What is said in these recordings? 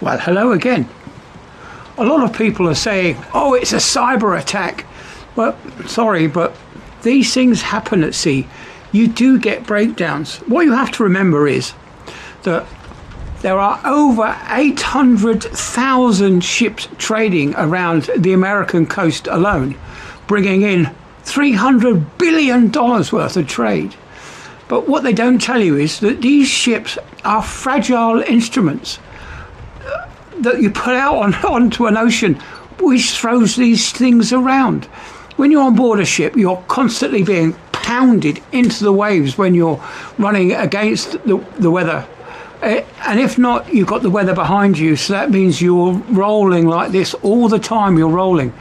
Well, hello again. A lot of people are saying, oh, it's a cyber attack. Well, sorry, but these things happen at sea. You do get breakdowns. What you have to remember is that there are over 800,000 ships trading around the American coast alone, bringing in $300 billion worth of trade. But what they don't tell you is that these ships are fragile instruments that you put out onto an ocean, which throws these things around. When you're on board a ship, you're constantly being pounded into the waves when you're running against the weather. And if not, you've got the weather behind you, so that means you're rolling like this all the time. You're rolling.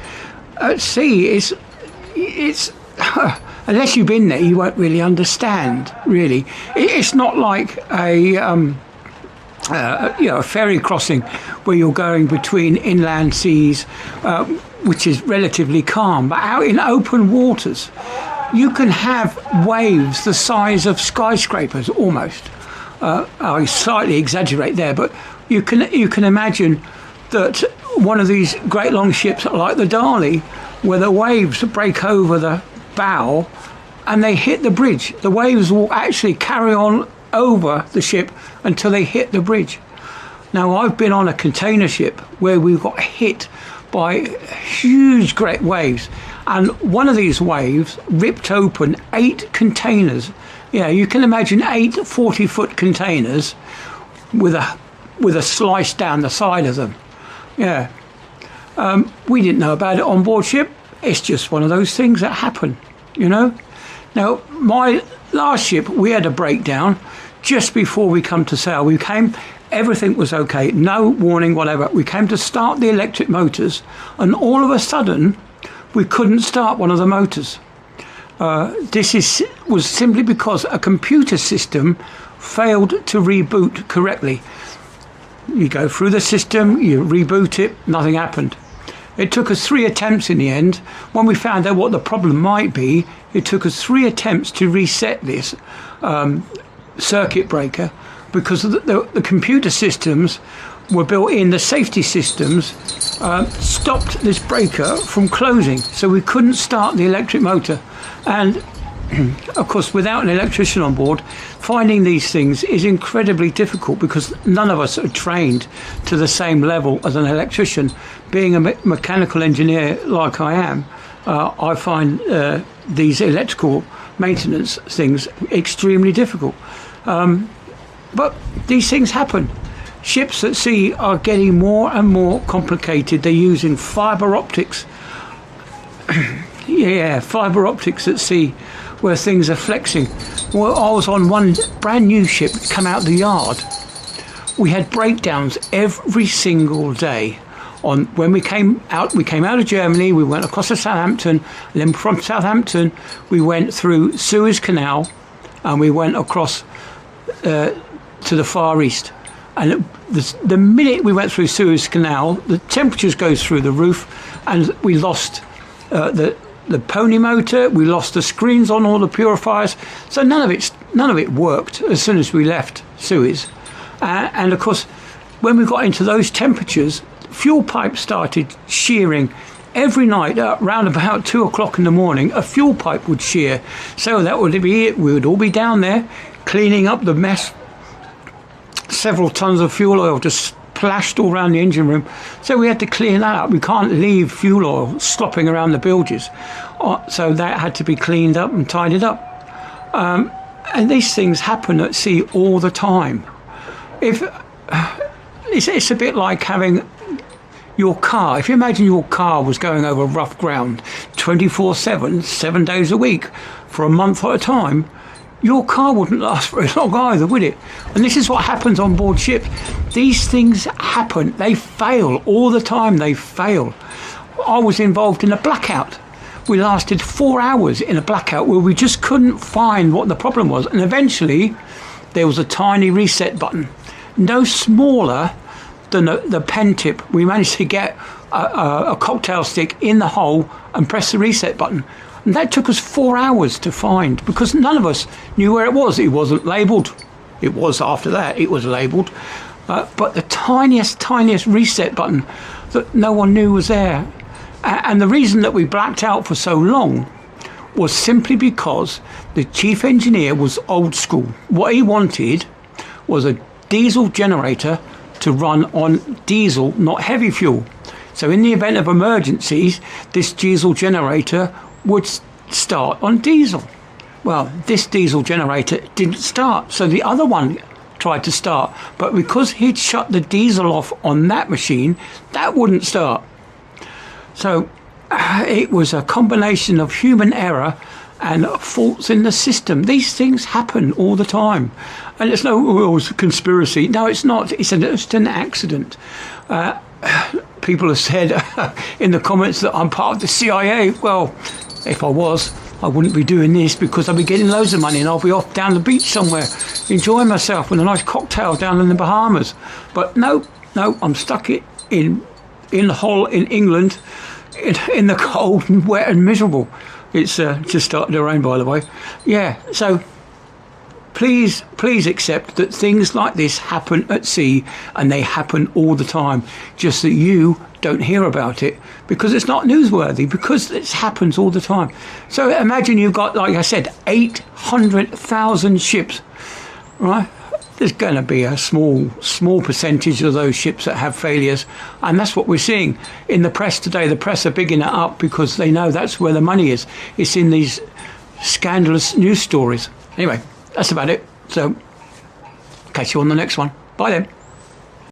At sea, it's unless you've been there, you won't really understand, really. It's not like a ferry crossing where you're going between inland seas, which is relatively calm. But out in open waters, you can have waves the size of skyscrapers almost. I slightly exaggerate there, but you can imagine that one of these great long ships like the Dali, where the waves break over the bow and they hit the bridge, the waves will actually carry on over the ship until they hit the bridge. Now, I've been on a container ship where we got hit by huge great waves, and one of these waves ripped open 8 containers. Yeah, you can imagine 8 40-foot containers with a slice down the side of them. Yeah, we didn't know about it on board ship. It's just one of those things that happen, you know. Now, my last ship, we had a breakdown just before we come to sail. Everything was okay, no warning, whatever. We came to start the electric motors, and all of a sudden, we couldn't start one of the motors. This was simply because a computer system failed to reboot correctly. You go through the system, you reboot it, nothing happened. It took us 3 attempts in the end. When we found out what the problem might be, it took us 3 attempts to reset this circuit breaker, because the computer systems were built in, the safety systems stopped this breaker from closing, so we couldn't start the electric motor. And of course, without an electrician on board, finding these things is incredibly difficult, because none of us are trained to the same level as an electrician. Being a mechanical engineer like I am, I find these electrical maintenance things extremely difficult. But these things happen. Ships at sea are getting more and more complicated. They're using fibre optics. Yeah, fibre optics at sea, where things are flexing. Well, I was on one brand new ship come out of the yard. We had breakdowns every single day. When we came out of Germany, we went across to Southampton, and then from Southampton we went through Suez Canal, and we went across to the Far East. And the minute we went through Suez Canal, the temperatures go through the roof, and we lost the pony motor, we lost the screens on all the purifiers, so none of it worked as soon as we left Suez. And of course, when we got into those temperatures, fuel pipes started shearing. Every night, around about 2 o'clock in the morning, a fuel pipe would shear. So that would be it. We would all be down there cleaning up the mess. Several tons of fuel oil just splashed all around the engine room. So we had to clean that up. We can't leave fuel oil slopping around the bilges. So that had to be cleaned up and tidied up. And these things happen at sea all the time. It's a bit like having your car. If you imagine your car was going over rough ground 24/7, 7 days a week for a month at a time, your car wouldn't last very long either, would it? And this is what happens on board ship. These things happen. They fail all the time. They fail. I was involved in a blackout. We lasted 4 hours in a blackout where we just couldn't find what the problem was. And eventually there was a tiny reset button, no smaller than the pen tip. We managed to get a cocktail stick in the hole and press the reset button. And that took us 4 hours to find, because none of us knew where it was. It wasn't labelled. It was after that, it was labelled. but the tiniest reset button that no one knew was there. And the reason that we blacked out for so long was simply because the chief engineer was old school. What he wanted was a diesel generator to run on diesel, not heavy fuel. So in the event of emergencies, this diesel generator would start on diesel. Well, this diesel generator didn't start, so the other one tried to start, but because he'd shut the diesel off on that machine, that wouldn't start. So it was a combination of human error and faults in the system. These things happen all the time, and it's no it's a conspiracy. No, it's not. It's just an accident. People have said in the comments that I'm part of the CIA. Well, if I was, I wouldn't be doing this, because I'd be getting loads of money and I'll be off down the beach somewhere enjoying myself with a nice cocktail down in the Bahamas. But no, I'm stuck in Hull in England, in the cold and wet and miserable. It's just started to rain, by the way. Yeah, so please accept that things like this happen at sea, and they happen all the time, just that you don't hear about it because it's not newsworthy, because it happens all the time. So imagine you've got, like I said, 800,000 ships, right? There's going to be a small percentage of those ships that have failures, and that's what we're seeing in the press today. The press are bigging it up because they know that's where the money is. It's in these scandalous news stories. Anyway, that's about it. So catch you on the next one. Bye then.